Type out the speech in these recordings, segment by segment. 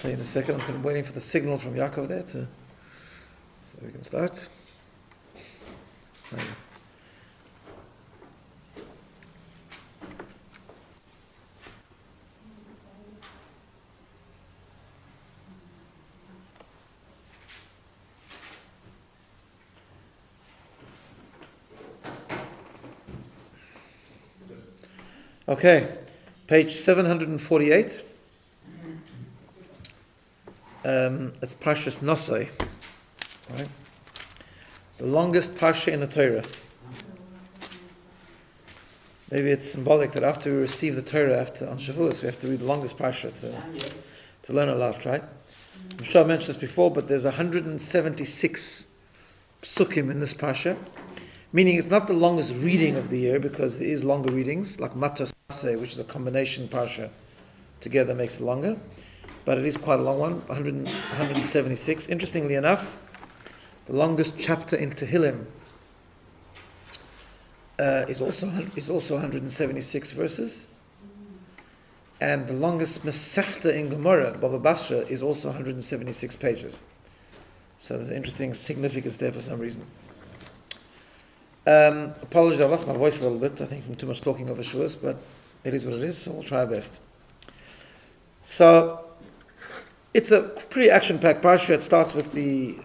show you in a second. I'm waiting for the signal from Yaakov there so we can start. Okay, page 748. It's Parshas Naso, right? The longest Parsha in the Torah. Maybe it's symbolic that after we receive the Torah on Shavuos, we have to read the longest Parsha to learn a lot, right? I'm sure I mentioned this before, but there's 176 psukim in this Parsha, meaning it's not the longest reading of the year, because there is longer readings, like Parshas Naso, which is a combination Parsha, together makes it longer. But it is quite a long one, 176. Interestingly enough, the longest chapter in Tehillim is also 176 verses, and the longest Masechta in Gemara, Bava Basra, is also 176 pages. So there's an interesting significance there for some reason. Apologies, I lost my voice a little bit, I think from too much talking over Shavuos, but it is what it is, so we'll try our best. So, it's a pretty action-packed parsha. It starts with the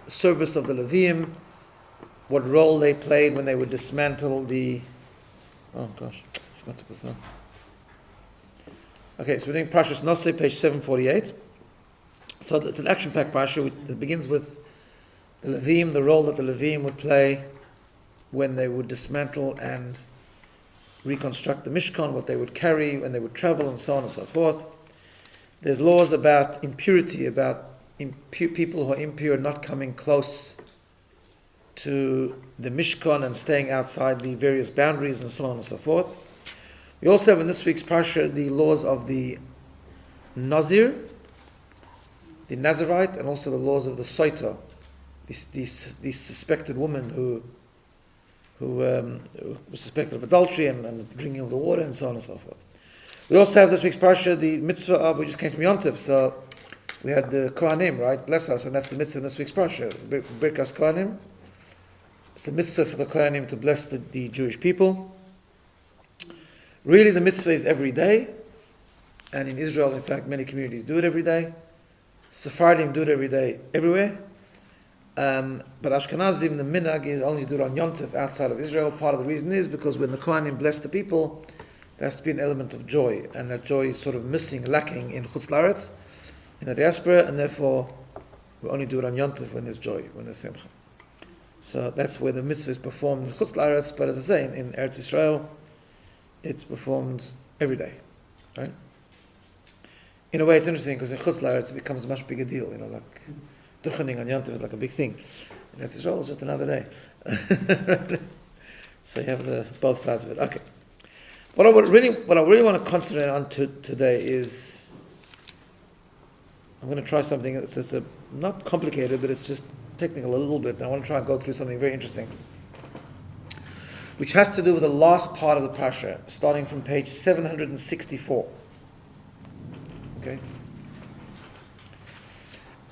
service of the Leviim, what role they played when they would dismantle the... Oh gosh, I forgot to put this on. Okay, so we're doing Parshas Naso, page 748. So it's an action-packed parsha. It begins with the Leviim, the role that the Leviim would play when they would dismantle and reconstruct the Mishkan, what they would carry when they would travel, and so on and so forth. There's laws about impurity, about people who are impure not coming close to the Mishkan and staying outside the various boundaries, and so on and so forth. We also have in this week's Parsha the laws of the Nazir, the Nazirite, and also the laws of the Soita, these suspected woman who was suspected of adultery and drinking of the water, and so on and so forth. We also have this week's Parsha, the mitzvah of, we just came from Yontif, so we had the Kohanim, right? Bless us, and that's the mitzvah in this week's Parsha, Birkas Kohanim. It's a mitzvah for the Kohanim to bless the Jewish people. Really, the mitzvah is every day, and in Israel, in fact, many communities do it every day. Sephardim do it every day, everywhere. But Ashkenazim, the minhag is only do it on Yontif outside of Israel. Part of the reason is because when the Kohanim bless the people, there has to be an element of joy, and that joy is sort of missing, lacking in Chutz La'aretz, in the diaspora, and therefore we only do it on Yontif when there's joy, when there's simcha. So that's where the mitzvah is performed in Chutz La'aretz, but as I say, in Eretz Yisrael, it's performed every day, right? In a way, it's interesting because in Chutz La'aretz it becomes a much bigger deal, like duchening on Yontif is like a big thing. In Eretz Yisrael, it's just another day. So you have both sides of it. Okay. What I really want to concentrate on today is, I'm going to try something that's not complicated, but it's just technical a little bit. And I want to try and go through something very interesting, which has to do with the last part of the Parsha, starting from page 764. Okay?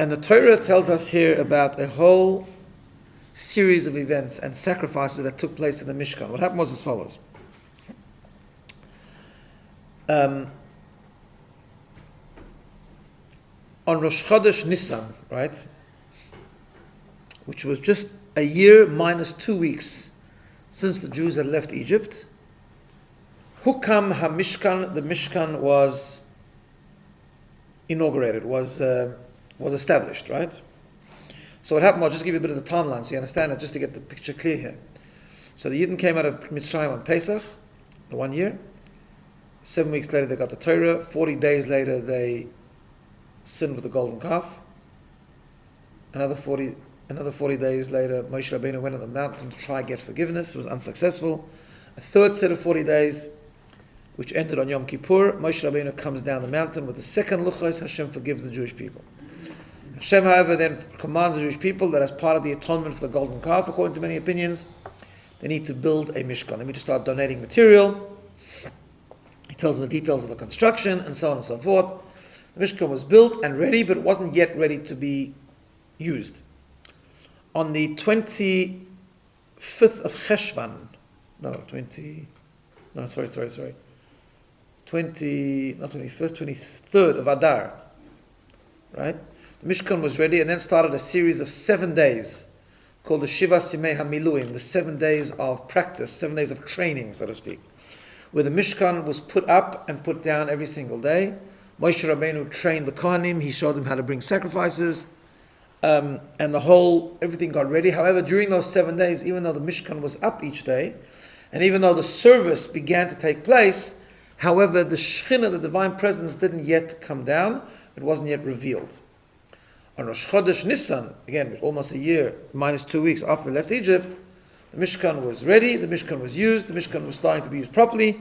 And the Torah tells us here about a whole series of events and sacrifices that took place in the Mishkan. What happened was as follows. On Rosh Chodesh Nisan, right, which was just a year minus 2 weeks since the Jews had left Egypt, Hukam HaMishkan, the Mishkan was inaugurated, was established, right? So what happened, I'll just give you a bit of the timeline so you understand it, just to get the picture clear here. So the Yidden came out of Mitzrayim on Pesach, the 1 year. 7 weeks later they got the Torah. 40 days later they sinned with the golden calf. Another 40 days later Moshe Rabbeinu went on the mountain to try and get forgiveness. It was unsuccessful. A third set of 40 days, which ended on Yom Kippur, Moshe Rabbeinu comes down the mountain with the second luchos. Hashem forgives the Jewish people. Hashem, however, then commands the Jewish people that as part of the atonement for the golden calf, according to many opinions, they need to build a Mishkan. They need to start donating material. He tells them the details of the construction, and so on and so forth. The Mishkan was built and ready, but it wasn't yet ready to be used. On the 25th of Cheshvan, not 23rd, 23rd of Adar, right? The Mishkan was ready, and then started a series of 7 days called the Shiva Simei HaMiluim, the 7 days of practice, 7 days of training, so to speak, where the Mishkan was put up and put down every single day. Moshe Rabbeinu trained the Kohanim, he showed them how to bring sacrifices, and everything got ready. However, during those 7 days, even though the Mishkan was up each day, and even though the service began to take place, however, the Shekhinah, the divine presence, didn't yet come down, it wasn't yet revealed. On Rosh Chodesh Nisan, again, almost a year, minus 2 weeks after they left Egypt, the Mishkan was ready, the Mishkan was used, the Mishkan was starting to be used properly,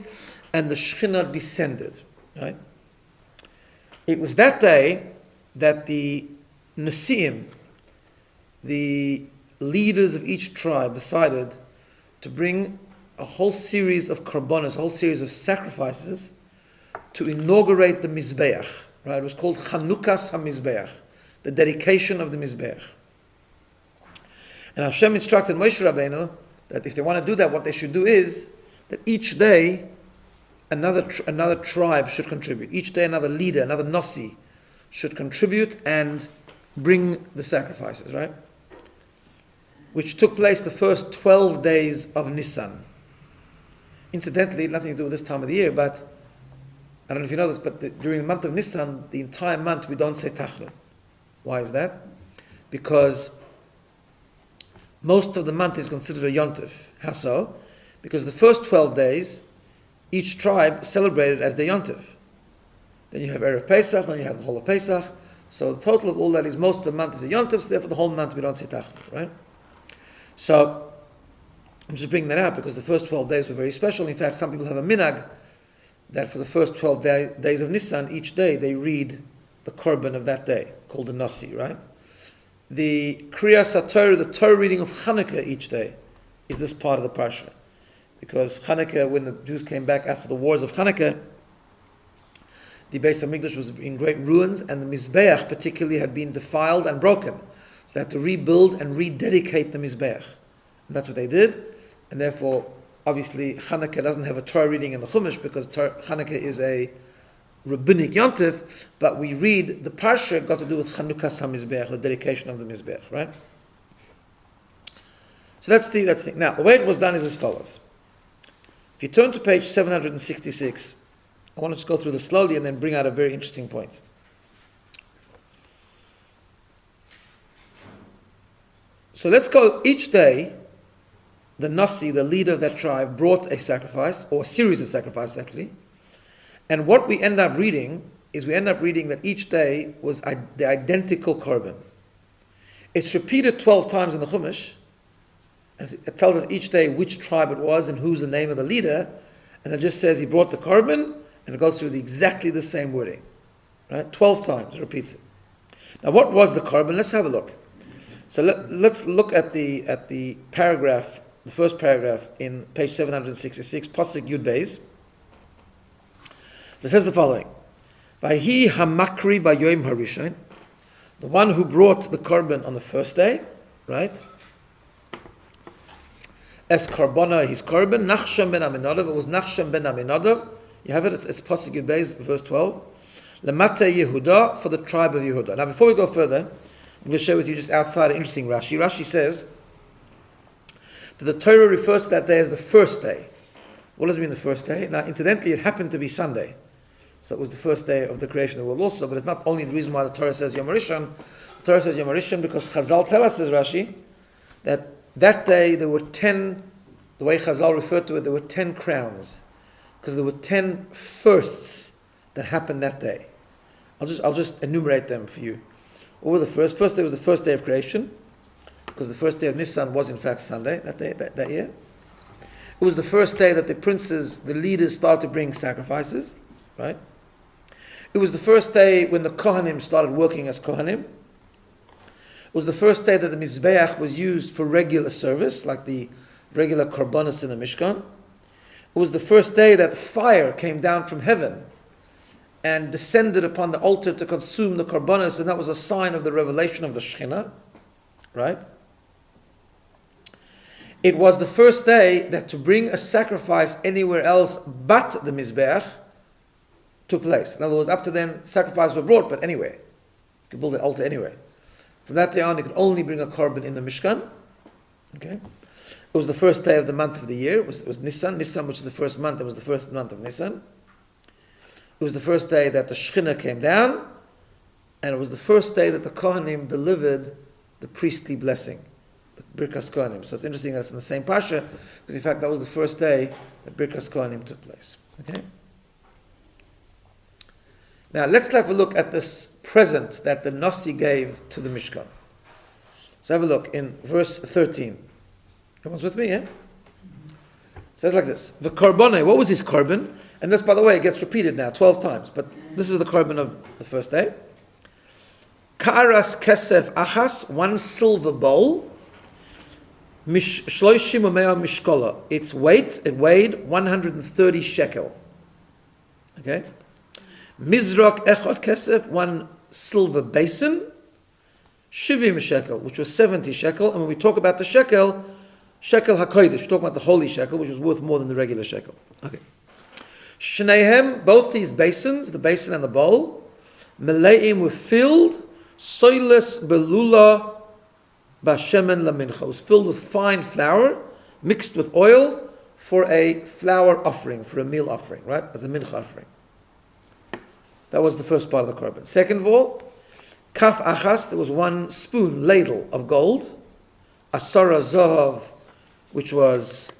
and the Shekhinah descended. Right? It was that day that the Nesiim, the leaders of each tribe, decided to bring a whole series of karbonos, a whole series of sacrifices to inaugurate the Mizbeach. Right? It was called Chanukas HaMizbeach, the dedication of the Mizbeach. And Hashem instructed Moshe Rabbeinu that if they want to do that, what they should do is that each day another tribe should contribute. Each day another leader, another Nasi should contribute and bring the sacrifices, right? Which took place the first 12 days of Nisan. Incidentally, nothing to do with this time of the year, but I don't know if you know this, but during the month of Nisan, the entire month we don't say Tachlin. Why is that? Because most of the month is considered a Yontif. How so? Because the first 12 days, each tribe celebrated as the Yontif. Then you have Erev Pesach, then you have the whole of Pesach. So the total of all that is most of the month is a Yontif, so therefore the whole month we don't say Tachlin, right? So I'm just bringing that out because the first 12 days were very special. In fact, some people have a minhag that for the first 12 days of Nisan, each day they read the korban of that day, called the Nasi, right? The Kriyas HaTorah, the Torah reading of Hanukkah each day, is this part of the Parsha. Because Hanukkah, when the Jews came back after the wars of Hanukkah, the Beis HaMikdash was in great ruins, and the Mizbeach particularly had been defiled and broken. So they had to rebuild and rededicate the Mizbeach. And that's what they did. And therefore, obviously, Hanukkah doesn't have a Torah reading in the Chumash because Hanukkah is a rabbinic yontif, but we read the Parsha got to do with Chanukas HaMizbeach, the dedication of the Mizbeach, right? So that's the thing. Now, the way it was done is as follows. If you turn to page 766, I want to just go through this slowly and then bring out a very interesting point. So let's go, each day, the Nasi, the leader of that tribe, brought a sacrifice, or a series of sacrifices actually, and what we end up reading is that each day was the identical korban. It's repeated 12 times in the Chumash, and it tells us each day which tribe it was and who's the name of the leader, and it just says he brought the korban, and it goes through exactly the same wording. Right? 12 times, it repeats it. Now what was the korban? Let's have a look. So let's look at the paragraph, the first paragraph in page 766, Pasuk Yud Beis. It says the following: Vayhi hamakri bayoim harishon, the one who brought the korban on the first day, right? As karbona, his korban, Nachshon ben Aminadav. It was Nachshon ben Aminadav. You have it. It's Pasuk Yud Beis, verse 12. Lemate Yehuda, for the tribe of Yehuda. Now, before we go further, I'm going to share with you just outside an interesting Rashi. Rashi says that the Torah refers to that day as the first day. What does it mean, the first day? Now, incidentally, it happened to be Sunday. So it was the first day of the creation of the world also, but it's not only the reason why the Torah says Yom Rishon. The Torah says Yom Rishon because Chazal tell us, says Rashi, that day there were 10, the way Chazal referred to it, there were 10 crowns. Because there were 10 firsts that happened that day. I'll just enumerate them for you. What were the first? First day was the first day of creation, because the first day of Nisan was in fact Sunday, that year. It was the first day that the princes, the leaders, started to bring sacrifices, right? It was the first day when the Kohanim started working as Kohanim. It was the first day that the Mizbeach was used for regular service, like the regular Karbonos in the Mishkan. It was the first day that fire came down from heaven and descended upon the altar to consume the korbanos, and that was a sign of the revelation of the Shekhinah, right? It was the first day that to bring a sacrifice anywhere else but the Mizbeach took place. In other words, up to then, sacrifices were brought, but anywhere. You could build an altar anywhere. From that day on, you could only bring a korban in the Mishkan. Okay? It was the first day of the month of the year. It was Nisan. Nisan, which is the first month, it was the first month of Nisan. It was the first day that the Shekhinah came down, and it was the first day that the Kohanim delivered the priestly blessing, the Birkas Kohanim. So it's interesting that it's in the same Parsha, because in fact that was the first day that Birkas Kohanim took place. Okay? Now let's have a look at this present that the Nasi gave to the Mishkan. So have a look in verse 13. Everyone's with me, yeah? It says like this: the Karbonai, what was his korban? And this, by the way, it gets repeated now 12 times, but this is the korban of the first day. Ka'aras kesef achas, 1 silver bowl. Shloishim u'mea mishkola. Its weight, it weighed 130 shekel. Okay? Mizrak echad kesef, 1 silver basin. Shivim shekel, which was 70 shekel. And when we talk about the shekel hakodesh, we talk about the holy shekel, which was worth more than the regular shekel. Okay. Shneihem, both these basins, the basin and the bowl, meleim were filled, soiles belula bashemen lamincha, was filled with fine flour, mixed with oil, for a flour offering, for a meal offering, right? As a mincha offering. That was the first part of the korban. Second of all, kaf achas, there was 1 spoon, ladle of gold, asara zohav, which was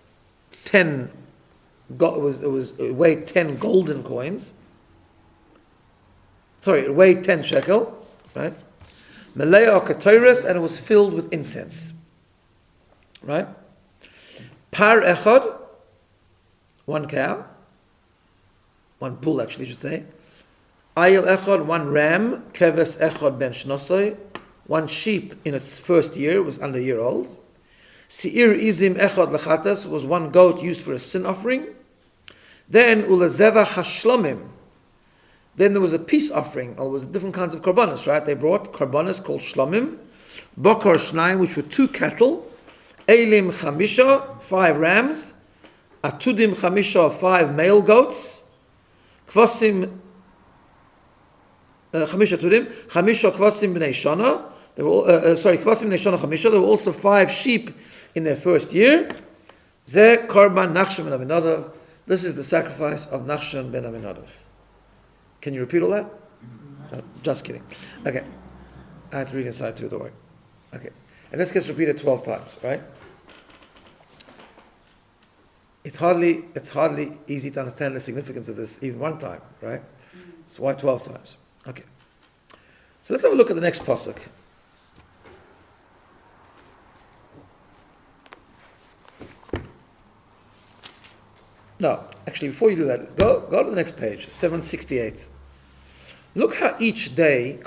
10. It weighed 10 golden coins. Sorry, it weighed 10 shekel, right? Melea katoris, and it was filled with incense, right? Par echad, 1 cow, 1 bull actually, you should say. Ayil echad, 1 ram, keves echad ben shnosoi, 1 sheep in its first year, was under a year old. Seir izim echad lechatas, was 1 goat used for a sin offering. Then ulazeva hashlomim. Then there was a peace offering. There was different kinds of korbanos, right? They brought korbanos called shlomim, bokor shnayim, which were 2 cattle, elim chamisha, 5 rams, atudim chamisha, 5 male goats, kvasim chamisha atudim, chamisha kvasim b'nei shana. There were kvasim b'nei shana chamisha. There were also 5 sheep in their first year. Ze korban Nachshon ben Aminadav. This is the sacrifice of Nachshon ben Aminadav. Can you repeat all that? No, just kidding. Okay. I have to read inside too, don't worry. Okay. And this gets repeated 12 times, right? It's hardly easy to understand the significance of this even one time, right? So why 12 times? Okay. So let's have a look at the next pasuk. No, actually, before you do that, go to the next page, 768. Look how each day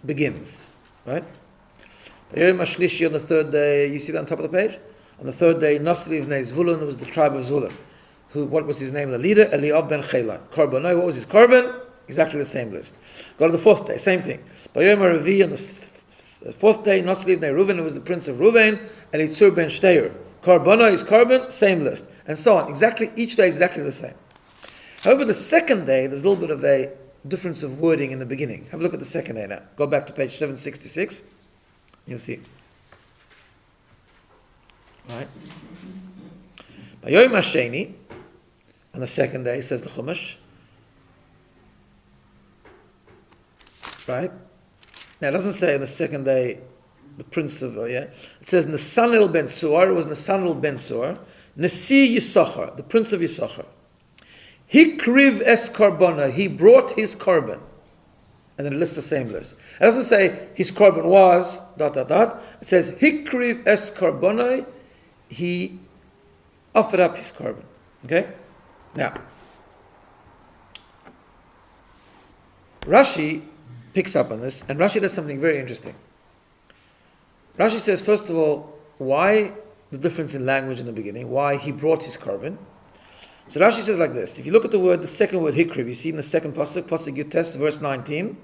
begins, right? On the third day, you see that on top of the page? On the third day, Nasri ibn Zvulun, was the tribe of Zvulun. What was his name? The leader, Eliab ben Chela. Korbanoi, what was his korban? Exactly the same list. Go to the fourth day, same thing. Bayom Ravi, on the fourth day, Nasri ibn Reuven, who was the prince of Reuven, Elitzur ben Shteir. Korbanoi is korban, same list. And so on. Exactly, each day exactly the same. However, the second day, there's a little bit of a difference of wording in the beginning. Have a look at the second day now. Go back to page 766. You'll see. Right? Bayom Hasheni, on the second day, says the Chumash. Right? Now, it doesn't say on the second day, the prince of, It says Nesanel ben Suar, it was Nesanel ben Suar. Nasi Yisachar, the prince of Yisachar. Hikriv es karbona, he brought his korban. And then it lists the same list. It doesn't say his korban was, ... It says Hikriv es karbona, he offered up his korban. Okay? Now, Rashi picks up on this, and Rashi does something very interesting. Rashi says, first of all, why the difference in language in the beginning, why he brought his korban. So Rashi says like this. If you look at the second word hikriv, you see in the second pasuk, pasuk Yutes, verse 19,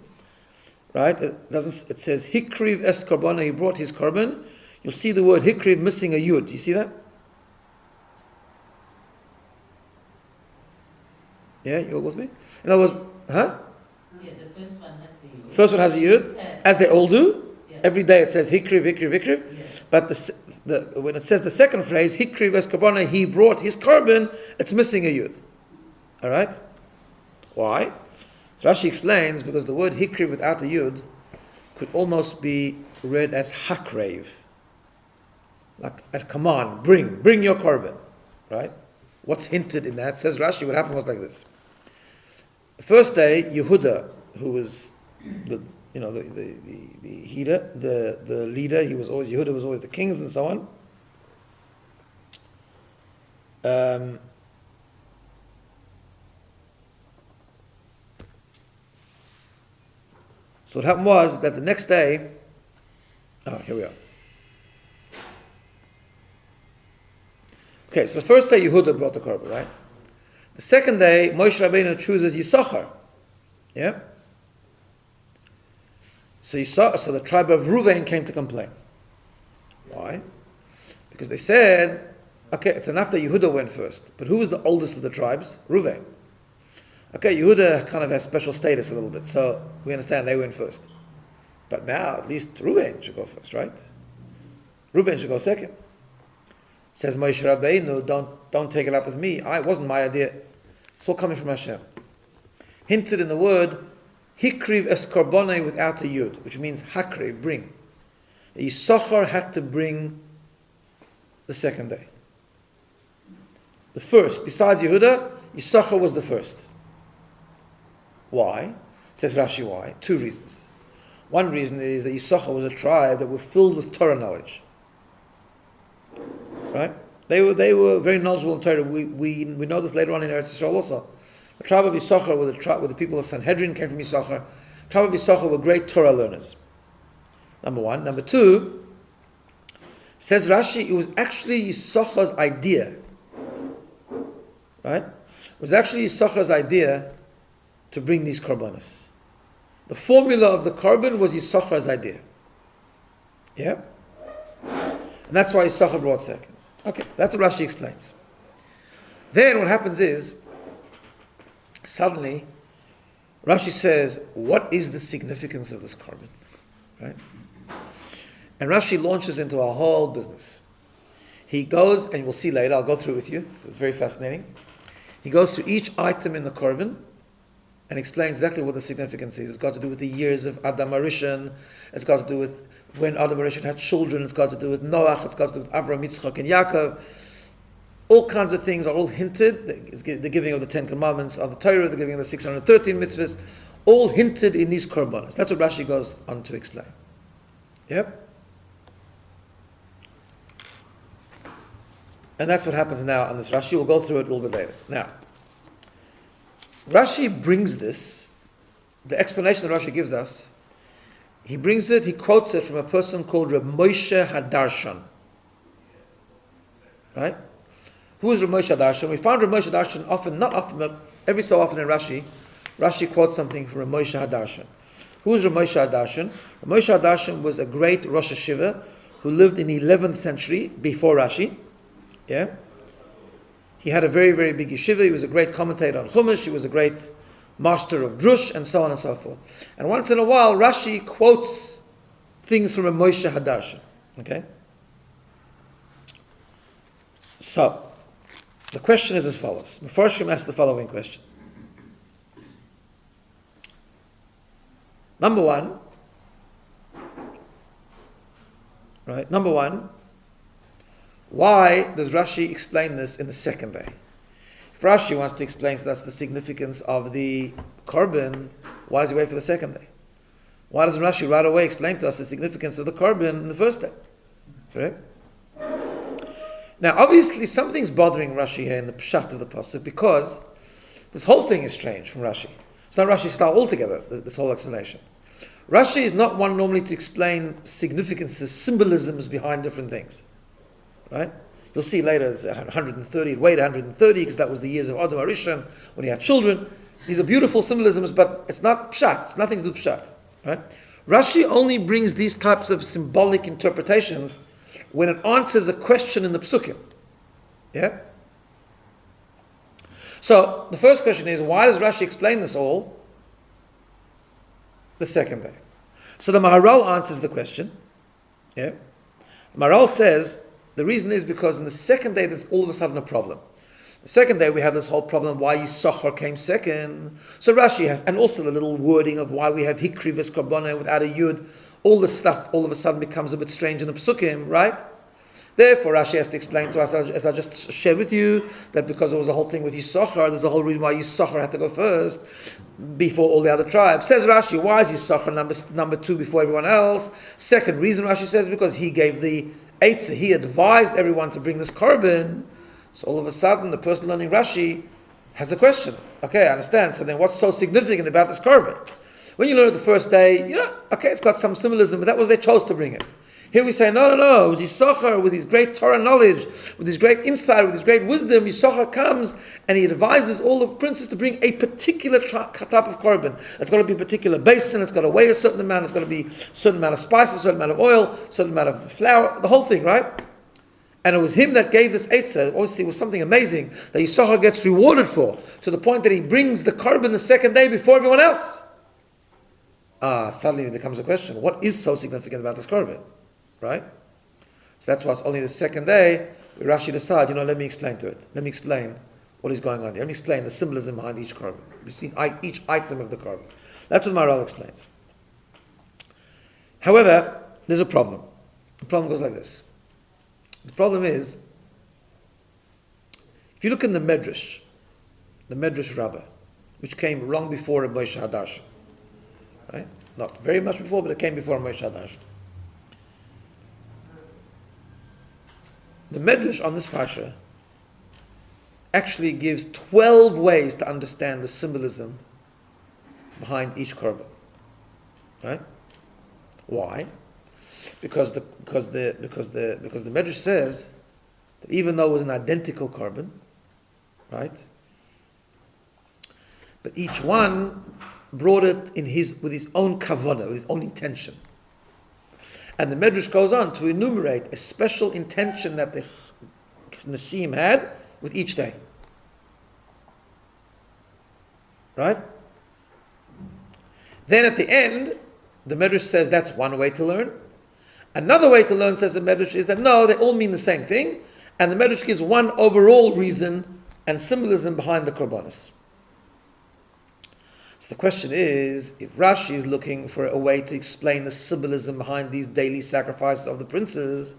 right? It says hikriv es karbana, he brought his carbon. You'll see the word hikriv missing a yud. You see that? Yeah, you all with me? In other words, huh? Yeah, the first one has the yud. First one has a yud, as they all do. Yeah. Every day it says hikriv, hikriv, hikriv. Yeah. But when it says the second phrase, hikriv es karbana, he brought his carbon, it's missing a yud. All right? Why? So Rashi explains, because the word hikriv without a yud could almost be read as hakrev. Like a command, bring your carbon. Right? What's hinted in that? Says Rashi, what happened was like this. The first day, Yehuda, who was the leader, Yehuda was always the kings and so on. So what happened was that the next day, here we are. Okay, so the first day Yehuda brought the korban, right? The second day, Moshe Rabbeinu chooses Yisachar. Yeah? So the tribe of Ruvain came to complain. Why? Because they said, okay, it's enough that Yehuda went first, but who was the oldest of the tribes? Ruvain. Okay, Yehuda kind of has special status a little bit, so we understand they went first. But now, at least Ruvain should go first, right? Ruvain should go second. Says Moshe Rabbeinu, don't take it up with me. It wasn't my idea. It's all coming from Hashem. Hinted in the word, hikriv es karbonai without a yud, which means hakriv, bring. Yisachar had to bring the second day. The first, besides Yehuda, Yisachar was the first. Why? Says Rashi, why? Two reasons. One reason is that Yisachar was a tribe that were filled with Torah knowledge. Right? They were very knowledgeable in Torah. We know this later on in Eretz Yisrael also. The tribe of Yisachar were the people of Sanhedrin, came from Yisachar. The tribe of Yisachar were great Torah learners. Number one. Number two, says Rashi, it was actually Yisachar's idea. Right? It was actually Yisachar's idea to bring these korbanos. The formula of the korban was Yisachar's idea. Yeah? And that's why Yisachar brought second. Okay, that's what Rashi explains. Then what happens is, suddenly, Rashi says, what is the significance of this korban? Right? And Rashi launches into a whole business. He goes, and we'll see later, I'll go through with you, it's very fascinating. He goes through each item in the korban and explains exactly what the significance is. It's got to do with the years of Adam HaRishon, it's got to do with when Adam HaRishon had children, it's got to do with Noach, it's got to do with Avraham, Yitzchak, and Yaakov. All kinds of things are all hinted. The giving of the 10 Commandments of the Torah, the giving of the 613 mitzvahs, all hinted in these korbanos. That's what Rashi goes on to explain. Yep. And that's what happens now on this. Rashi will go through it a little bit later. Now, Rashi brings this, the explanation that Rashi gives us, he quotes it from a person called Reb Moshe Hadarshan. Right? Who is Reb Moshe Hadarshan? We found Reb Moshe Hadarshan not often, but every so often in Rashi quotes something from Reb Moshe Hadarshan. Who is Reb Moshe Hadarshan? Reb Moshe Hadarshan was a great Rosh Hashiva who lived in the 11th century before Rashi. Yeah? He had a very, very big yeshiva. He was a great commentator on Chumash. He was a great master of Drush, and so on and so forth. And once in a while, Rashi quotes things from a Moshe Hadarshan. Okay? So, the question is as follows. Mefarshim asked the following question. Number one, why does Rashi explain this in the second day? If Rashi wants to explain to us the significance of the korban, why does he wait for the second day? Why doesn't Rashi right away explain to us the significance of the korban in the first day? Right? Now, obviously, something's bothering Rashi here in the pshat of the pasuk, because this whole thing is strange from Rashi. It's not Rashi's style altogether, this whole explanation. Rashi is not one normally to explain significances, symbolisms behind different things. Right? You'll see later it's 130, it weighed 130 because that was the years of Adam Arishon when he had children. These are beautiful symbolisms, but it's not pshat. It's nothing to do with pshat. Right? Rashi only brings these types of symbolic interpretations when it answers a question in the psukim. Yeah? So, the first question is, why does Rashi explain this all the second day? So the Maharal answers the question. Yeah? The Maharal says, the reason is because in the second day there's all of a sudden a problem. The second day we have this whole problem why Yisachar came second. So Rashi has, and also the little wording of why we have Hikri v'Skarbonah without a Yud. All this stuff all of a sudden becomes a bit strange in the Psukim, right? Therefore Rashi has to explain to us, as I just shared with you, that because there was a whole thing with Yisachar, there's a whole reason why Yisachar had to go first before all the other tribes. Says Rashi, why is Yisachar number 2 before everyone else? Second reason Rashi says, because he gave the Eitzah, he advised everyone to bring this korban. So all of a sudden, the person learning Rashi has a question. Okay, I understand. So then what's so significant about this korban? When you learn it the first day, okay, it's got some symbolism, but that was they chose to bring it. Here we say, no, it was Yisachar with his great Torah knowledge, with his great insight, with his great wisdom. Yisachar comes and he advises all the princes to bring a particular type of korban. It's got to be a particular basin, it's got to weigh a certain amount, it's got to be a certain amount of spices, a certain amount of oil, a certain amount of flour, the whole thing, right? And it was him that gave this Eitzah. Obviously, it was something amazing that Yisachar gets rewarded for, to the point that he brings the korban the second day before everyone else. Suddenly it becomes a question. What is so significant about this korban? Right? So that's why it's only the second day where Rashi decides, let me explain to it. Let me explain what is going on here. Let me explain the symbolism behind each korban. We've seen each item of the korban. That's what Maharal explains. However, there's a problem. The problem goes like this. The problem is, if you look in the Medrash Rabbi, which came long before Moshe Hadarshan, right? Not very much before, but it came before Moshe Hadarshan. The Medrash on this Parsha actually gives 12 ways to understand the symbolism behind each korban. Right? Why? Because the Medrash says that even though it was an identical korban, right? But each one brought it with his own kavanah, with his own intention. And the Medrash goes on to enumerate a special intention that the Nesim had with each day. Right? Then at the end, the Medrash says that's one way to learn. Another way to learn, says the Medrash, is that no, they all mean the same thing. And the Medrash gives one overall reason and symbolism behind the korbanos. So the question is, if Rashi is looking for a way to explain the symbolism behind these daily sacrifices of the princes,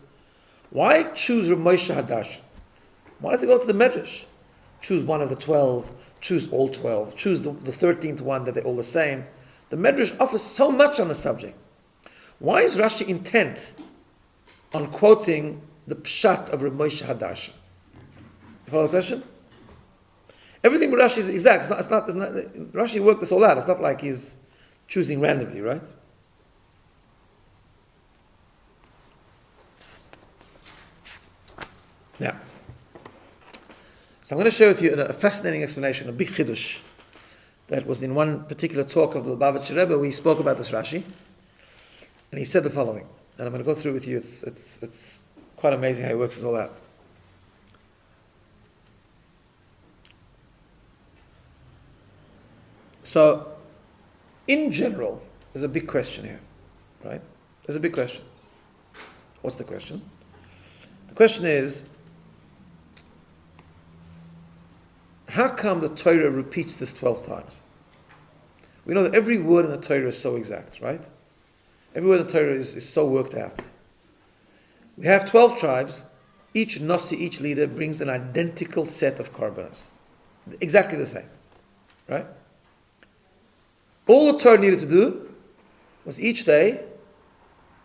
why choose Rav Moshe Hadarshan? Why does he go to the Medrash? Choose one of the 12, choose all 12, choose the 13th one that they're all the same. The Medrash offers so much on the subject. Why is Rashi intent on quoting the pshat of Rav Moshe Hadarshan? You follow the question? Everything with Rashi is exact. It's not, Rashi worked this all out. It's not like he's choosing randomly, right? Now, so I'm going to share with you a fascinating explanation, a big chidush, that was in one particular talk of the Lubavitcher Rebbe where he spoke about this Rashi. And he said the following, and I'm going to go through with you. It's quite amazing how he works this all out. So, in general, there's a big question here, right? There's a big question. What's the question? The question is, how come the Torah repeats this 12 times? We know that every word in the Torah is so exact, right? Every word in the Torah is so worked out. We have 12 tribes. Each Nasi, each leader, brings an identical set of korbanos. Exactly the same, right? All the Torah needed to do was each day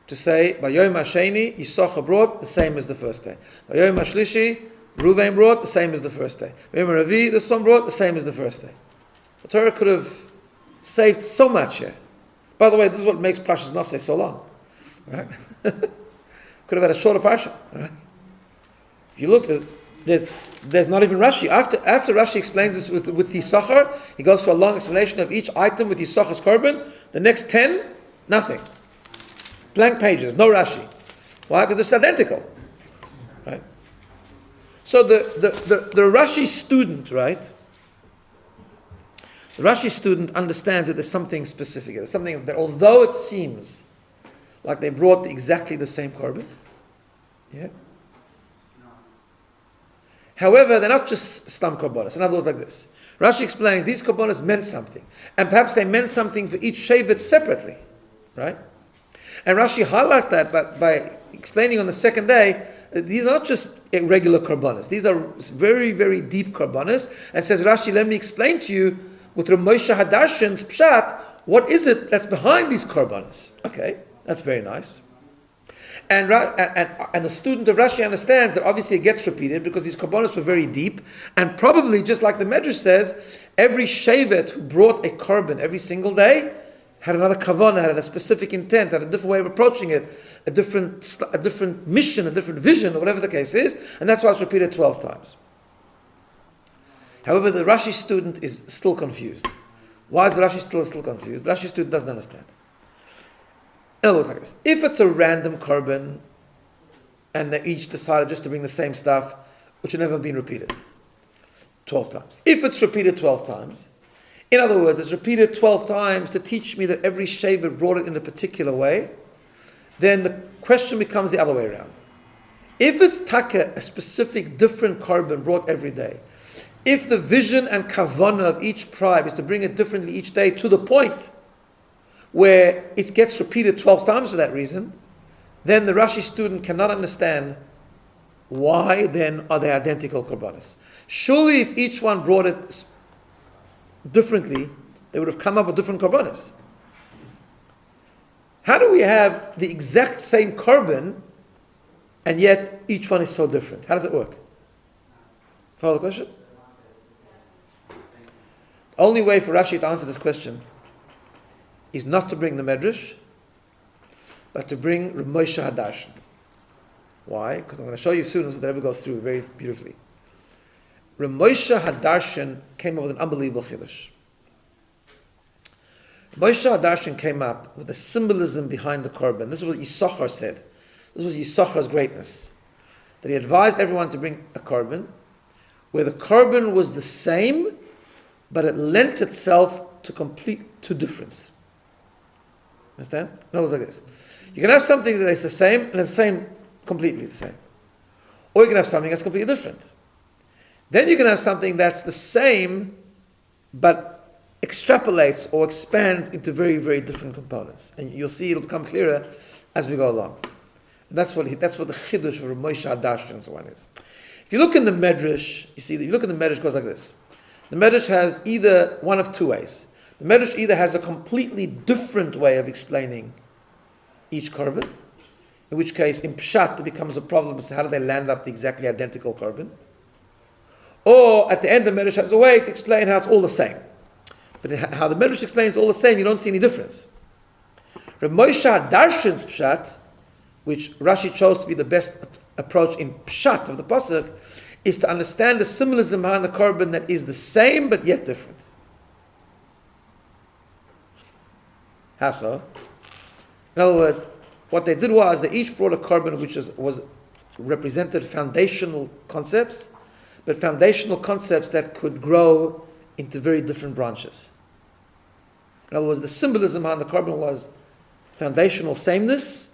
to say, Vayom Hasheni, Yisachar brought the same as the first day. Vayom Hashlishi, Reuven brought the same as the first day. Vayom Ravi, this one brought the same as the first day. The Torah could have saved so much here. By the way, this is what makes Parshas Naso so long. Right? Could have had a shorter Parsha. Right? If you look, there's not even Rashi. After Rashi explains this with the Yisachar, he goes for a long explanation of each item with Yisachar's korban. The next 10, nothing. Blank pages, no Rashi. Why? Because it's identical. Right? So the Rashi student, right? The Rashi student understands that there's something specific. There's something that, although it seems like they brought exactly the same korban, yeah. However, they're not just stam korbanos. In other words, like this. Rashi explains these korbanos meant something, and perhaps they meant something for each shevet separately, right? And Rashi highlights that by explaining on the second day, these are not just regular korbanos. These are very, very deep korbanos. And says Rashi, let me explain to you with Rav Moshe Hadarshan's pshat, what is it that's behind these korbanos? Okay, that's very nice. And the student of Rashi understands that obviously it gets repeated because these korbanos were very deep, and probably just like the Medrash says, every shevet who brought a korban every single day had another kavanah, had a specific intent, had a different way of approaching it, a different mission, a different vision, or whatever the case is, and that's why it's repeated 12 times. However, the Rashi student is still confused. Why is the Rashi still confused? The Rashi student doesn't understand. In other words, like this: if it's a random korban, and they each decided just to bring the same stuff, which had never been repeated 12 times. If it's repeated 12 times, in other words, it's repeated 12 times to teach me that every shevet brought it in a particular way, then the question becomes the other way around. If it's taka, a specific different korban brought every day, if the vision and kavanah of each tribe is to bring it differently each day to the point where it gets repeated 12 times for that reason, then the Rashi student cannot understand why then are they identical korbanos. Surely if each one brought it differently, they would have come up with different korbanos. How do we have the exact same korban and yet each one is so different? How does it work? Follow the question? The only way for Rashi to answer this question is not to bring the Medrash, but to bring Rav Moshe Hadarshan. Why? Because I'm going to show you soon as the Rebbe goes through very beautifully. Rav Moshe Hadarshan came up with an unbelievable chiddush. Moshe Hadarshan came up with the symbolism behind the korban. This is what Yisachar said. This was Yisachar's greatness. That he advised everyone to bring a korban, where the korban was the same, but it lent itself to difference. Understand? No, it was like this. You can have something that is the same, and the same, completely the same. Or you can have something that's completely different. Then you can have something that's the same, but extrapolates or expands into very, very different components. And you'll see it'll become clearer as we go along. And that's what the chiddush of Rav Moshe Hadarshan and so on is. If you look in the Medrash, you see, if you look in the Medrash, it goes like this. The Medrash has either one of two ways. The Medrash either has a completely different way of explaining each korban, in which case, in Pshat, it becomes a problem. So how do they land up the exactly identical korban? Or, at the end, the Medrash has a way to explain how it's all the same. But how the Medrash explains all the same, you don't see any difference. Rav Moshe Hadarshan's Pshat, which Rashi chose to be the best approach in Pshat of the Pasuk, is to understand the symbolism behind the korban that is the same but yet different. How so? In other words, what they did was they each brought a korban which was represented foundational concepts, but foundational concepts that could grow into very different branches. In other words, the symbolism behind the korban was foundational sameness,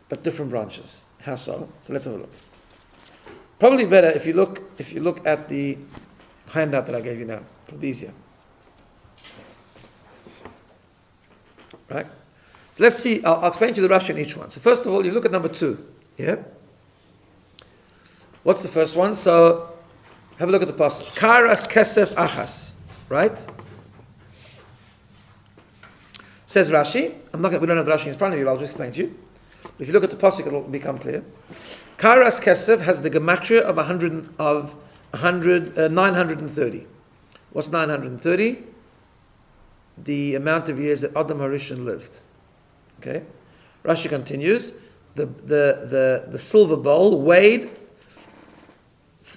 but different branches. How so? So let's have a look. Probably better if you look at the handout that I gave you now. It'll be easier. Right? So let's see, I'll explain to you the Rashi in each one. So first of all, you look at number 2. Yeah? What's the first one? So have a look at the pasuk. Karas kesef achas. Right? Says Rashi. We don't have Rashi in front of you, but I'll just explain to you. If you look at the pasuk, it'll become clear. Karas kesef has the gematria of 930. What's 930? The amount of years that Adam Harishon lived. Okay? Rashi continues, the silver bowl weighed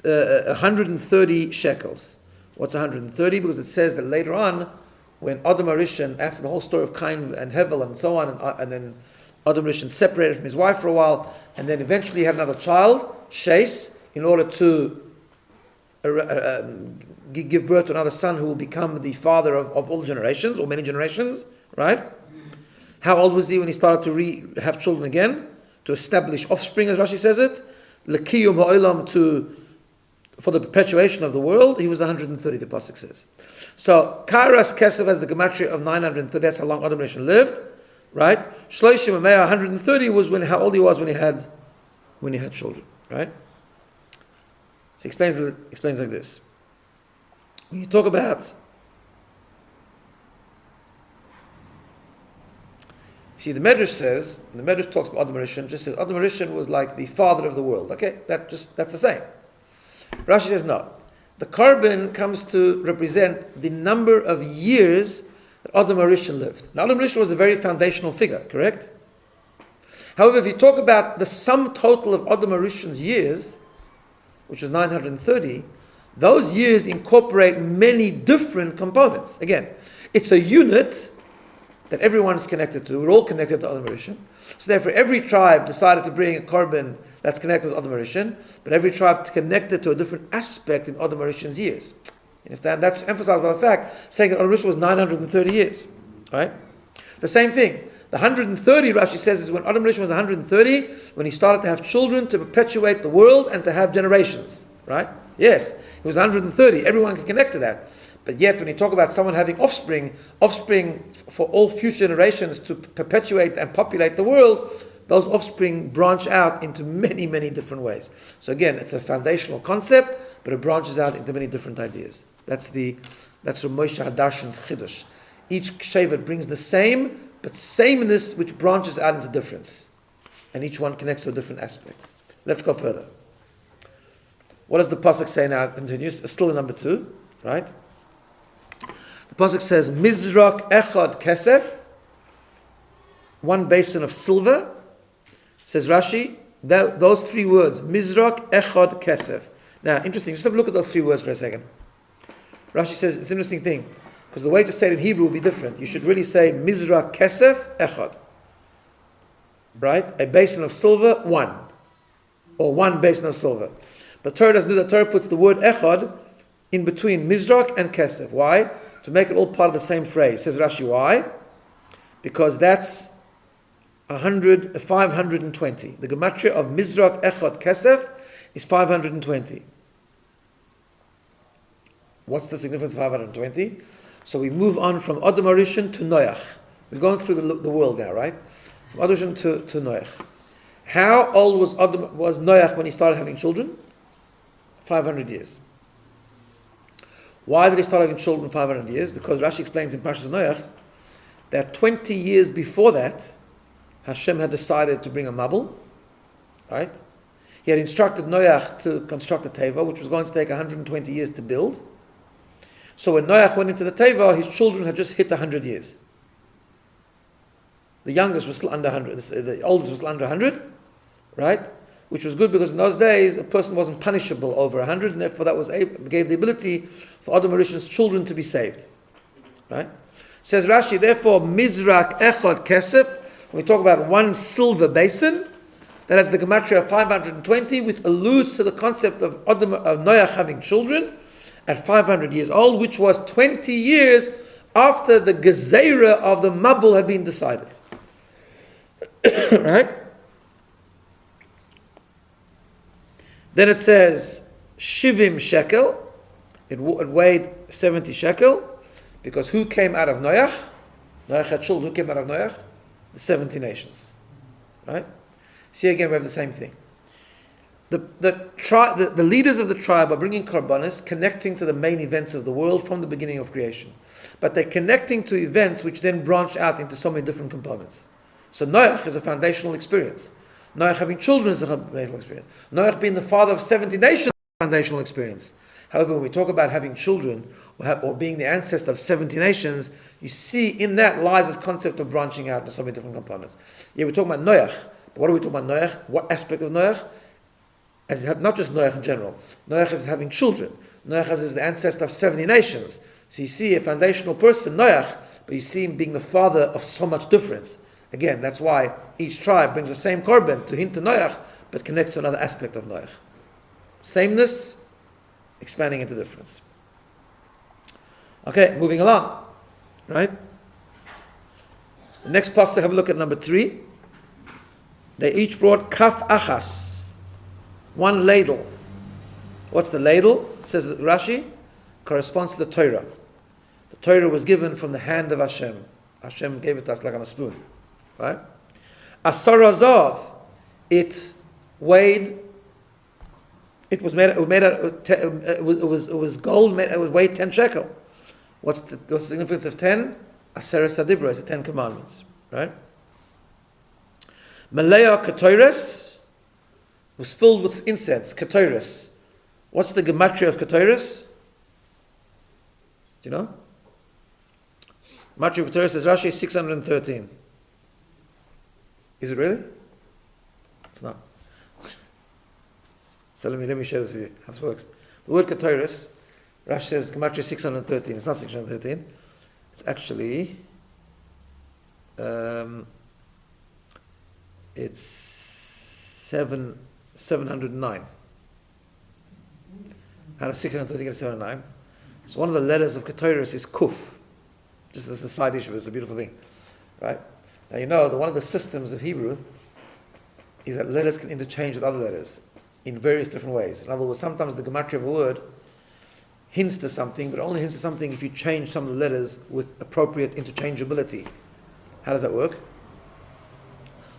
130 shekels. What's 130? Because it says that later on, when Adam Arishan, after the whole story of Cain and Hevel and so on, and then Adam Arishan separated from his wife for a while, and then eventually had another child, Shais, in order to give birth to another son who will become the father of all generations, or many generations, right? How old was he when he started to have children again? To establish offspring, as Rashi says it. L'kiyum ha'olam, for the perpetuation of the world. He was 130, the pasuk says. So, Karas Kesef has the gematria of 930, that's how long Adam Rishon lived, right? Shloshim Ameya, 130 was how old he was when he had children, right? So he explains like this. When you talk about, see, the Medrash talks about Adam Rishon, just says Adam Rishon was like the father of the world. Okay, that's the same. Rashi says no. The carbon comes to represent the number of years that Adam Rishon lived. Now, Adam Rishon was a very foundational figure, correct? However, if you talk about the sum total of Adam Rishon's years, which is 930, those years incorporate many different components. Again, it's a unit that everyone is connected to. We're all connected to Adam Rishon. So therefore, every tribe decided to bring a carbon that's connected with Adam Rishon, but every tribe connected to a different aspect in Adam Rishon's years. You understand? That's emphasized by the fact saying that Adam Rishon was 930 years. Right? The same thing. The 130, Rashi says, is when Adam Rishon was 130, when he started to have children to perpetuate the world and to have generations. Right? Yes, he was 130. Everyone can connect to that. But yet, when you talk about someone having offspring for all future generations to perpetuate and populate the world, those offspring branch out into many, many different ways. So again, it's a foundational concept, but it branches out into many different ideas. That's Rav Moshe Hadarshan's Chiddush. Each Shevet brings the same, but sameness which branches out into difference. And each one connects to a different aspect. Let's go further. What does the Pasuk say now? It continues, still in number 2, right? The Pasuk says, Mizrak Echad Kesef, one basin of silver. Says Rashi, those 3 words, Mizrak Echad Kesef. Now, interesting, just have a look at those 3 words for a second. Rashi says, it's an interesting thing, because the way to say it in Hebrew will be different. You should really say, Mizrak Kesef Echad. Right? A basin of silver, 1. Or 1 basin of silver. But Torah doesn't do that. Torah puts the word Echad in between Mizrak and Kesef. Why? To make it all part of the same phrase. Says Rashi, why? Because that's 520. The gematria of Mizrak Echad Kesef is 520. What's the significance of 520? So we move on from Adam Rishon to Noach. We've gone through the world now, right? From Adam Rishon to Noach. How old was Noach when he started having children? 500 years. Why did he start having children 500 years? Because Rashi explains in Parshas Noach that 20 years before that, Hashem had decided to bring a Mabul, right? He had instructed Noach to construct a Teva, which was going to take 120 years to build. So when Noach went into the Teva, his children had just hit 100 years. The youngest was still under 100, the oldest was still under 100, right? Which was good because in those days, a person wasn't punishable over 100, and therefore that gave the ability for Adam Rishon's children to be saved. Right? Says Rashi, therefore, Mizrak Echad Kesef, when we talk about 1 silver basin, that has the gematria of 520, which alludes to the concept of Noach having children at 500 years old, which was 20 years after the Gezerah of the Mabul had been decided. Right? Then it says, Shivim shekel, it weighed 70 shekel, because who came out of Noach? Noach had children. Who came out of Noach? The 70 nations. Right? See again, we have the same thing. The leaders of the tribe are bringing karbanis, connecting to the main events of the world from the beginning of creation. But they're connecting to events which then branch out into so many different components. So Noach is a foundational experience. Noach having children is a foundational experience. Noach being the father of 70 nations is a foundational experience. However, when we talk about having children or being the ancestor of 70 nations, you see in that lies this concept of branching out into so many different components. Yeah, we're talking about Noach. But what are we talking about Noach? What aspect of Noach? as not just Noach in general. Noach is having children. Noach is the ancestor of 70 nations. So you see a foundational person, Noach, but you see him being the father of so much difference. Again, that's why each tribe brings the same korban to hint to Noach, but connects to another aspect of Noach. Sameness, expanding into difference. Okay, moving along. Right? The next pasuk, have a look at number 3. They each brought kaf achas, one ladle. What's the ladle? It says that Rashi corresponds to the Torah. The Torah was given from the hand of Hashem. Hashem gave it to us like on a spoon. Right? Asar azav, it weighed. It was gold. It was weighed 10 shekel. What's the significance of 10? Aseres Hadibra is the 10 Commandments. Right? Malaya Ketoires was filled with incense. Ketoires. What's the gematria of Ketoires? Do you know? Gematria of Ketoires says Rashi 613. Is it really? It's not. So let me share this with you. How this works. The word Ketoires, Rashi says gematria 613. It's not 613. It's actually it's 709. How does 613 get 709? So one of the letters of Ketoires is Kuf. Just as a side issue, it's a beautiful thing. Right? Now you know that one of the systems of Hebrew is that letters can interchange with other letters in various different ways. In other words, sometimes the gematria of a word hints to something, but only hints to something if you change some of the letters with appropriate interchangeability. How does that work?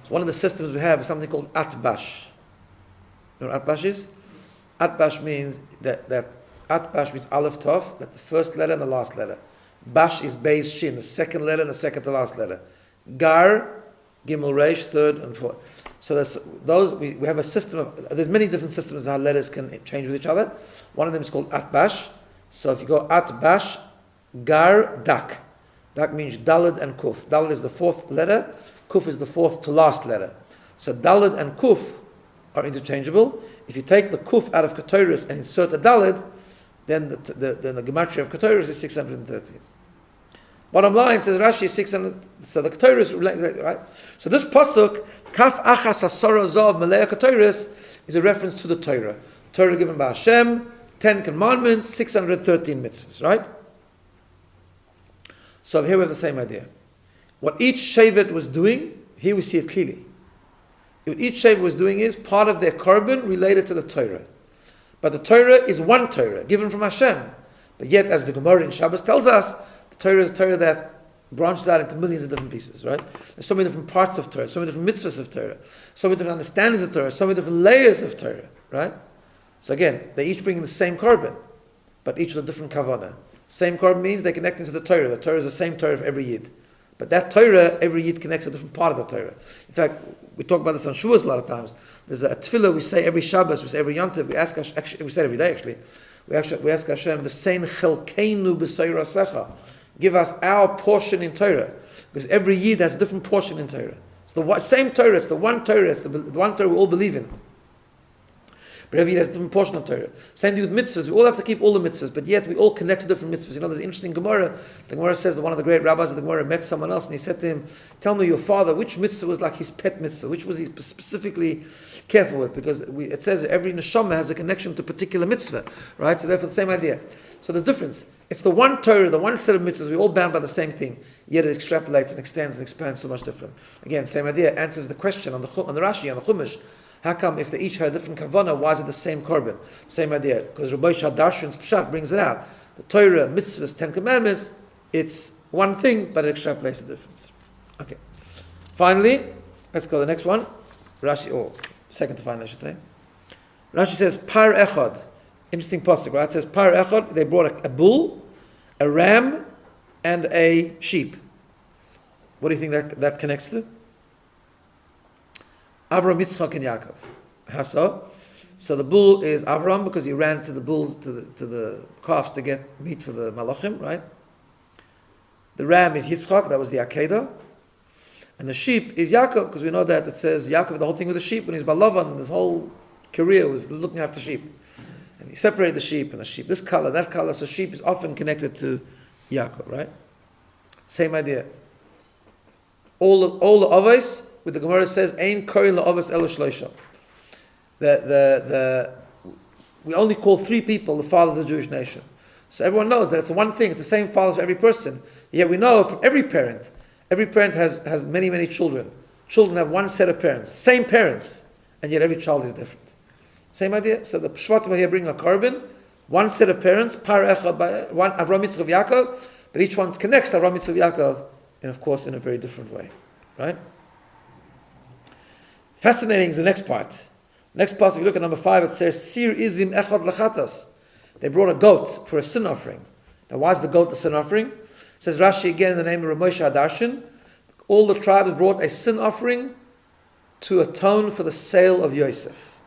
So one of the systems we have is something called atbash. You know what atbash is? Atbash means that atbash means aleph tov, that the first letter and the last letter. Bash is beis shin, the second letter and the second to last letter. Gar, gimel reish, third and fourth. So we have a system of, there's many different systems of how letters can change with each other. One of them is called atbash. So if you go atbash, gar, dak. Dak means dalid and kuf. Dalid is the fourth letter, kuf is the fourth to last letter. So dalid and kuf are interchangeable. If you take the kuf out of Ketoires and insert a dalid, then the gematria of Ketoires is 613. Bottom line says Rashi 600. So the Ketoires, right? So this pasuk kaf achas asara zav malei Ketoires is a reference to the Torah. Torah given by Hashem, 10 commandments, 613 mitzvahs, right? So here we have the same idea. What each shevet was doing, here we see it clearly. What each shevet was doing is part of their korban related to the Torah. But the Torah is one Torah, given from Hashem. But yet, as the Gourarie in Shabbos tells us, the Torah is a Torah that branches out into millions of different pieces, right? There's so many different parts of Torah, so many different mitzvahs of Torah, so many different understandings of Torah, so many different layers of Torah, right? So again, they each bring the same korban, but each with a different kavanah. Same korban means they connect into the Torah. The Torah is the same Torah for every Yid. But that Torah, every Yid connects to a different part of the Torah. In fact, we talk about this on Shavuos a lot of times. There's a tefillah we say every Shabbos, we say every Yontif, we ask Hashem, we say it every day actually. We ask Hashem, "V'sein chelkeinu b'seirasecha." Give us our portion in Torah, because every Yid has a different portion in Torah. It's the same Torah. It's the one Torah. It's the one Torah we all believe in. But every Yid has a different portion of Torah. Same thing with mitzvahs. We all have to keep all the mitzvahs, but yet we all connect to different mitzvahs. You know, there's an interesting Gemara. The Gemara says that one of the great rabbis of the Gemara met someone else, and he said to him, "Tell me your father, which mitzvah was like his pet mitzvah? Which was he specifically careful with?" Because it says that every neshama has a connection to a particular mitzvah, right? So therefore, the same idea. So there's difference. It's the one Torah, the one set of mitzvahs. We're all bound by the same thing. Yet it extrapolates and extends and expands so much different. Again, same idea. Answers the question on the Rashi, on the Chumash. How come if they each had a different kavanah, why is it the same korban? Same idea. Because Rabbi Darshan's Pshat brings it out. The Torah, mitzvahs, 10 commandments, it's one thing, but it extrapolates the difference. Okay. Finally, let's go to the next one. Rashi, second to final, I should say. Rashi says, Par Echad. Interesting pasuk, right? It says, Par Echad, they brought a bull, a ram, and a sheep. What do you think that connects to? Avram, Yitzchak, and Yaakov. How so? So the bull is Avram because he ran to the bulls, to the calves to get meat for the malachim, right? The ram is Yitzchak, that was the Akedah. And the sheep is Yaakov, because we know that it says Yaakov, the whole thing with the sheep, when he's Balavan, this whole career was looking after sheep. And he separated the sheep and the sheep, this color, that color. So sheep is often connected to Yaakov, right? Same idea. All the avos, with the Gemara says, Ein korin la'avos elo shloisha. We only call 3 people the fathers of the Jewish nation. So everyone knows that it's one thing, it's the same father for every person. Yet we know from every parent has many, many children. Children have one set of parents, same parents, and yet every child is different. Same idea. So the Shvatim here bring a korban, one set of parents, par echad, one Avram Yitzchak Yaakov, but each one connects to Avram Yitzchak Yaakov, and of course in a very different way. Right? Fascinating is the next part. Next part, if you look at number 5, it says, Sir izim echad lechatos. They brought a goat for a sin offering. Now, why is the goat the sin offering? It says Rashi again in the name of Ramosha Hadarshan. All the tribes brought a sin offering to atone for the sale of Yosef.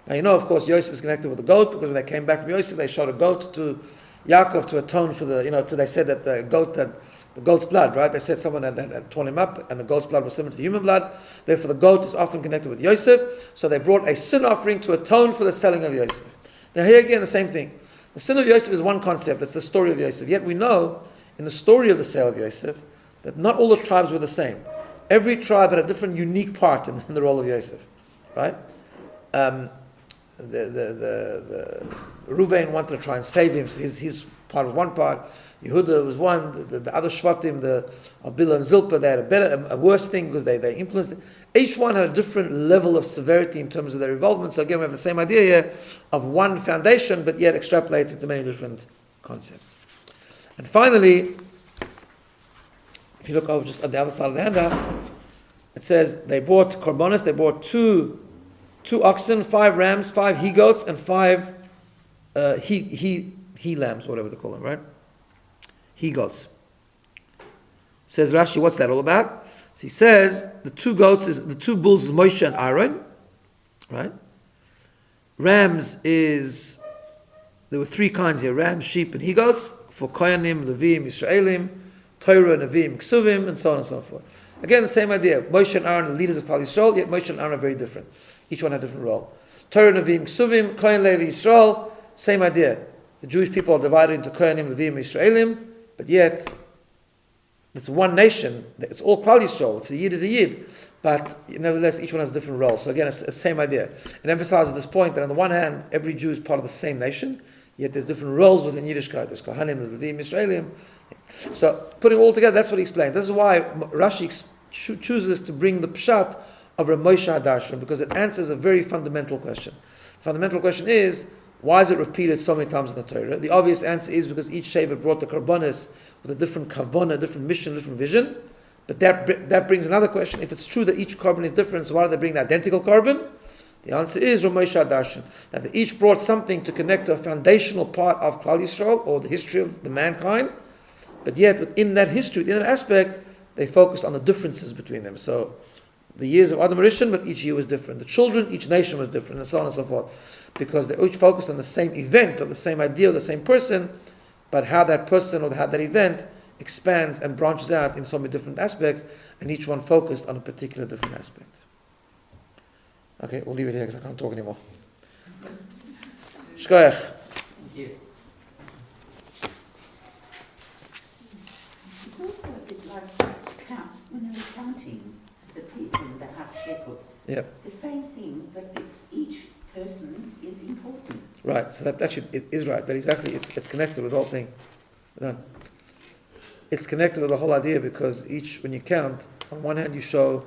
Now, you know, of course, Yosef is connected with the goat because when they came back from Yosef, they showed a goat to Yaakov to atone for they said that the goat's blood, right? They said someone had torn him up and the goat's blood was similar to the human blood. Therefore, the goat is often connected with Yosef. So they brought a sin offering to atone for the selling of Yosef. Now here again, the same thing. The sin of Yosef is one concept. It's the story of Yosef. Yet we know in the story of the sale of Yosef that not all the tribes were the same. Every tribe had a different, unique part in the role of Yosef, right? The Ruvain wanted to try and save him. So he's part of one part. Yehuda was one. The other Shvatim, the Bila and Zilpah, they had a worse thing because they influenced it. Each one had a different level of severity in terms of their involvement. So again, we have the same idea here of one foundation, but yet extrapolates into many different concepts. And finally, if you look over just on the other side of the handout, it says they bought korbanos. They bought two oxen, 5 rams, 5 he goats, and 5 he lambs, whatever they call them, right? He goats. Says Rashi, what's that all about? So he says the 2 bulls is Moshe and Aaron, right? Rams there were 3 kinds here: rams, sheep, and he goats for Kohanim, Levim, Yisraelim, Torah, Nevi'im, Ksuvim, and so on and so forth. Again, the same idea. Moshe and Aaron are the leaders of Klal Yisrael, yet Moshe and Aaron are very different. Each one had a different role. Torah, Nevi'im, Ksuvim, Kohen, Levi, Yisrael, same idea. The Jewish people are divided into Kohanim, Levim, Yisraelim, but yet it's one nation. It's all Klal Yisrael. The Yid is a Yid, but nevertheless, each one has a different role. So again, it's the same idea. It emphasizes this point that on the one hand, every Jew is part of the same nation, yet there's different roles within Yiddishkeit. There's Kohanim, there's Levim, Yisraelim. So putting it all together, that's what he explained. This is why Rashi chooses to bring the pshat of Rav Moshe Hadarshan, because it answers a very fundamental question. The fundamental question is, why is it repeated so many times in the Torah? The obvious answer is because each Shevet brought the korbanos with a different kavanah, a different mission, a different vision. But that brings another question. If it's true that each korban is different, so why do they bring the identical korban? The answer is Rav Moshe Hadarshan, that they each brought something to connect to a foundational part of Klal Yisrael, or the history of the mankind. But yet, within that history, within that aspect, they focused on the differences between them. So, the years of Adam Rishon, but each year was different. The children, each nation was different, and so on and so forth. Because they each focused on the same event, or the same idea, or the same person, but how that person or how that event expands and branches out in so many different aspects, and each one focused on a particular different aspect. Okay, we'll leave it here because I can't talk anymore. Shkoyach. Thank you. It's also a bit like when they were counting the people, the half shekel. Yeah. The same thing, but it's each person is important. Right, so that actually is right. That exactly, it's connected with the whole thing. It's connected with the whole idea because when you count, on one hand you show